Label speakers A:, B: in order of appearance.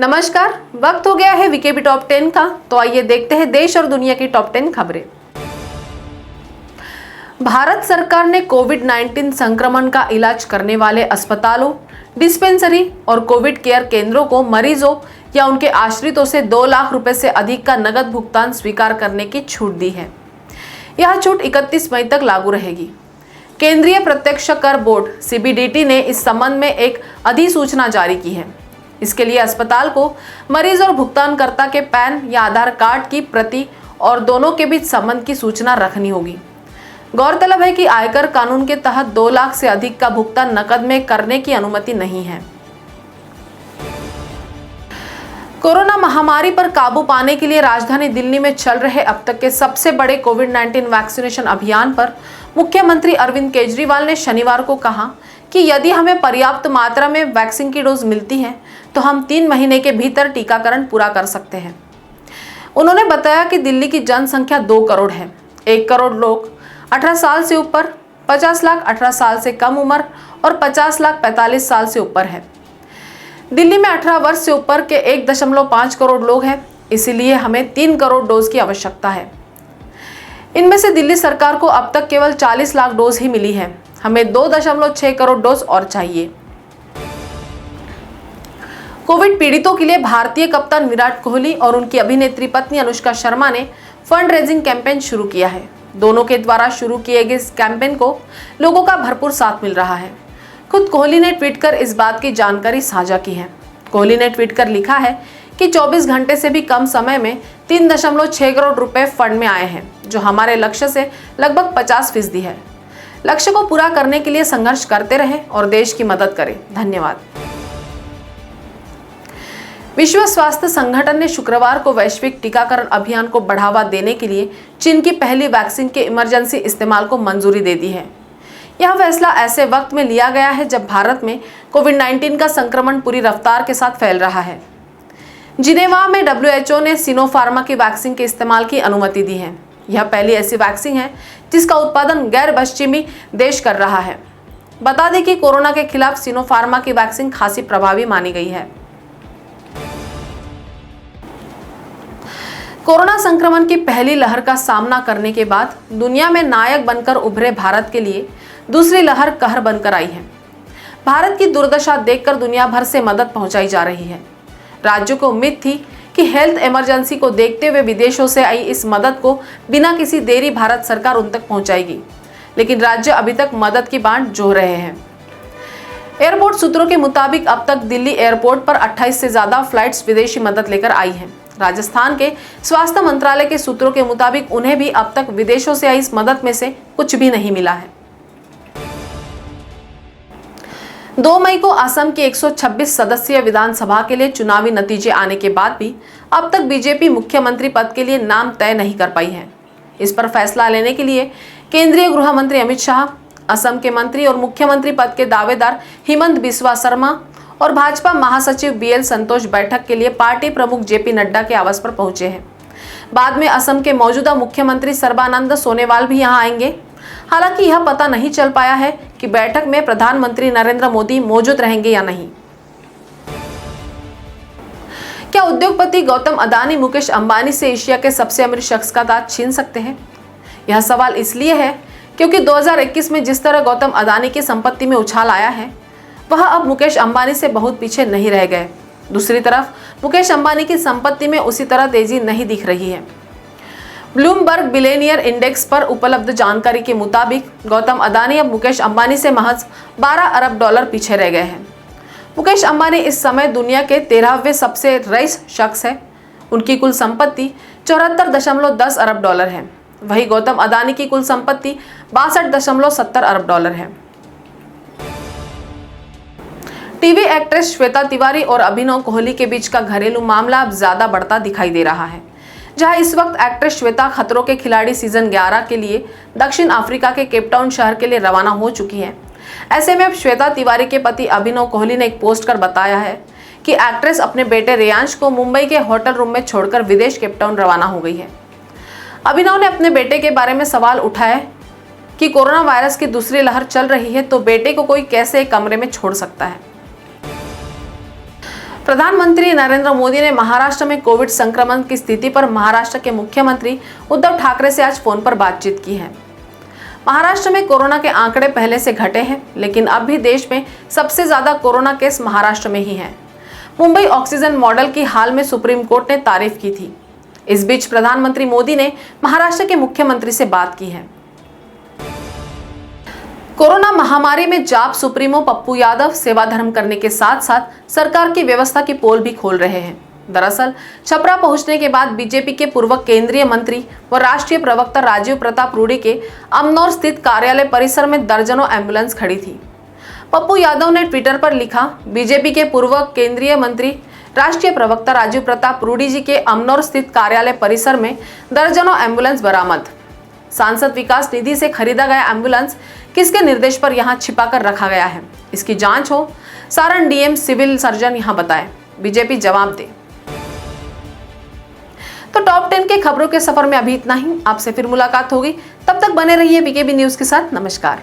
A: नमस्कार, वक्त हो गया है वीकेबी टॉप 10 का। तो आइए देखते हैं देश और दुनिया की टॉप 10 खबरें। भारत सरकार ने कोविड-19 संक्रमण का इलाज करने वाले अस्पतालों, डिस्पेंसरी और कोविड केयर केंद्रों को मरीजों या उनके आश्रितों से 2 लाख रुपए से अधिक का नगद भुगतान स्वीकार करने की छूट दी है। यह छूट 31 मई तक लागू रहेगी। केंद्रीय प्रत्यक्ष कर बोर्ड सीबीडीटी ने इस संबंध में एक अधिसूचना जारी की है। इसके लिए अस्पताल को मरीज और भुगतानकर्ता के पैन या आधार कार्ड की प्रति और दोनों के बीच संबंध की सूचना रखनी होगी। गौरतलब है कि आयकर कानून के तहत 2 लाख से अधिक का भुगतान नकद में करने की अनुमति नहीं है। कोरोना महामारी पर काबू पाने के लिए राजधानी दिल्ली में चल रहे अब तक के सबसे बड़े कोविड-19 वैक्सीनेशन अभियान पर मुख्यमंत्री अरविंद केजरीवाल ने शनिवार को कहा कि यदि हमें पर्याप्त मात्रा में वैक्सीन की डोज मिलती है तो हम 3 महीने के भीतर टीकाकरण पूरा कर सकते हैं। उन्होंने बताया कि दिल्ली की जनसंख्या 2 करोड़ है। 1 करोड़ लोग 18 साल से ऊपर, 50 लाख 18 साल से कम उम्र और 50 लाख 45 साल से ऊपर है। दिल्ली में 18 वर्ष से ऊपर के 1.5 करोड़ लोग हैं, इसीलिए हमें 3 करोड़ डोज की आवश्यकता है। इनमें से दिल्ली सरकार को अब तक केवल 40 लाख डोज ही मिली है। हमें 2.6 करोड़ डोज और चाहिए। कोविड पीड़ितों के लिए भारतीय कप्तान विराट कोहली और उनकी अभिनेत्री पत्नी अनुष्का शर्मा ने फंड रेजिंग कैंपेन शुरू किया है। दोनों के द्वारा शुरू किए गए इस कैंपेन को लोगों का भरपूर साथ मिल रहा है। खुद कोहली ने ट्वीट कर इस बात की जानकारी साझा की है। कोहली ने ट्वीट कर लिखा है कि 24 घंटे से भी कम समय में 3.6 करोड़ रुपए फंड में आए हैं, जो हमारे लक्ष्य से लगभग 50% है। लक्ष्य को पूरा करने के लिए संघर्ष करते रहे और देश की मदद करें। धन्यवाद। विश्व स्वास्थ्य संगठन ने शुक्रवार को वैश्विक टीकाकरण अभियान को बढ़ावा देने के लिए चीन की पहली वैक्सीन के इमरजेंसी इस्तेमाल को मंजूरी दे दी है। यह फैसला ऐसे वक्त में लिया गया है जब भारत में कोविड-19 का संक्रमण पूरी रफ्तार के साथ फैल रहा है। जिनेवा में WHO ने सिनोफार्मा की वैक्सीन के इस्तेमाल की अनुमति दी है। यह पहली ऐसी वैक्सीन है जिसका उत्पादन गैर पश्चिमी देश कर रहा है। बता दें कि कोरोना के खिलाफ सिनोफार्मा की वैक्सीन खासी प्रभावी मानी गई है। कोरोना संक्रमण की पहली लहर का सामना करने के बाद दुनिया में नायक बनकर उभरे भारत के लिए दूसरी लहर कहर बनकर आई है। भारत की दुर्दशा देखकर दुनिया भर से मदद पहुंचाई जा रही है। राज्यों को उम्मीद थी कि हेल्थ इमरजेंसी को देखते हुए विदेशों से आई इस मदद को बिना किसी देरी भारत सरकार उन तक पहुंचाएगी, लेकिन राज्य अभी तक मदद की बांट जोह रहे हैं। एयरपोर्ट सूत्रों के मुताबिक अब तक दिल्ली एयरपोर्ट पर 28 से ज्यादा फ्लाइट्स विदेशी मदद लेकर आई हैं। राजस्थान के स्वास्थ्य मंत्रालय के सूत्रों के मुताबिक उन्हें भी अब तक विदेशों से आई इस मदद में से कुछ भी नहीं मिला है। 2 मई को असम की 126 सदस्यीय विधानसभा के लिए चुनावी नतीजे आने के बाद भी अब तक बीजेपी मुख्यमंत्री पद के लिए नाम तय नहीं कर पाई है। इस पर फैसला लेने के लिए केंद्रीय गृह मंत्री अमित शाह, असम के मंत्री और मुख्यमंत्री पद के दावेदार हिमंत बिस्वा शर्मा और भाजपा महासचिव BL संतोष बैठक के लिए पार्टी प्रमुख JP नड्डा के आवास पर पहुंचे हैं। बाद में असम के मौजूदा मुख्यमंत्री सर्बानंद सोनोवाल भी यहां आएंगे। हालांकि यह पता नहीं चल पाया है कि बैठक में प्रधानमंत्री नरेंद्र मोदी मौजूद रहेंगे या नहीं। क्या उद्योगपति गौतम अदानी मुकेश अंबानी से एशिया के सबसे अमीर शख्स का ताज छीन सकते हैं? यह सवाल इसलिए है क्योंकि 2021 में जिस तरह गौतम अदानी की संपत्ति में उछाल आया है, वह अब मुकेश अंबानी से बहुत पीछे नहीं रह गए। दूसरी तरफ मुकेश अंबानी की संपत्ति में उसी तरह तेजी नहीं दिख रही है। ब्लूमबर्ग बिलियनियर इंडेक्स पर उपलब्ध जानकारी के मुताबिक गौतम अदानी अब मुकेश अंबानी से महज $12 अरब पीछे रह गए हैं। मुकेश अंबानी इस समय दुनिया के 13वें सबसे रईस शख्स है। उनकी कुल संपत्ति 74.10 अरब डॉलर है। वहीं गौतम अदानी की कुल संपत्ति 62.70 अरब डॉलर है। टीवी एक्ट्रेस श्वेता तिवारी और अभिनव कोहली के बीच का घरेलू मामला अब ज्यादा बढ़ता दिखाई दे रहा है। जहां इस वक्त एक्ट्रेस श्वेता खतरों के खिलाड़ी सीजन 11 के लिए दक्षिण अफ्रीका के केपटाउन शहर के लिए रवाना हो चुकी है। ऐसे में अब श्वेता तिवारी के पति अभिनव कोहली ने एक पोस्ट कर बताया है कि एक्ट्रेस अपने बेटे रेयांश को मुंबई के होटल रूम में छोड़कर विदेश केपटाउन रवाना हो गई है। अभिनव ने अपने बेटे के बारे में सवाल उठाया कि कोरोना वायरस की दूसरी लहर चल रही है तो बेटे को कोई कैसे एक कमरे में छोड़ सकता है। प्रधानमंत्री नरेंद्र मोदी ने महाराष्ट्र में कोविड संक्रमण की स्थिति पर महाराष्ट्र के मुख्यमंत्री उद्धव ठाकरे से आज फोन पर बातचीत की है। महाराष्ट्र में कोरोना के आंकड़े पहले से घटे हैं, लेकिन अब भी देश में सबसे ज्यादा कोरोना केस महाराष्ट्र में ही हैं। मुंबई ऑक्सीजन मॉडल की हाल में सुप्रीम कोर्ट ने तारीफ की थी। इस बीच प्रधानमंत्री मोदी ने महाराष्ट्र के मुख्यमंत्री से बात की है। कोरोना महामारी में जाप सुप्रीमो पप्पू यादव सेवा धर्म करने के साथ साथ सरकार की व्यवस्था की पोल भी खोल रहे हैं। दरअसल छपरा पहुंचने के बाद बीजेपी के पूर्व केंद्रीय मंत्री व राष्ट्रीय प्रवक्ता राजीव प्रताप रूडी के अमनौर स्थित कार्यालय परिसर में दर्जनों एम्बुलेंस खड़ी थी। पप्पू यादव ने ट्विटर पर लिखा, बीजेपी के पूर्व केंद्रीय मंत्री राष्ट्रीय प्रवक्ता राजीव प्रताप रूडी जी के अमनौर स्थित कार्यालय परिसर में दर्जनों एम्बुलेंस बरामद। सांसद विकास निधि से खरीदा गया एम्बुलेंस किसके निर्देश पर यहां छिपा कर रखा गया है, इसकी जांच हो, सारण डीएम सिविल सर्जन यहां बताए, बीजेपी जवाब दे। तो टॉप 10 के खबरों के सफर में अभी इतना ही। आपसे फिर मुलाकात होगी, तब तक बने रहिए बीकेबी न्यूज के साथ। नमस्कार।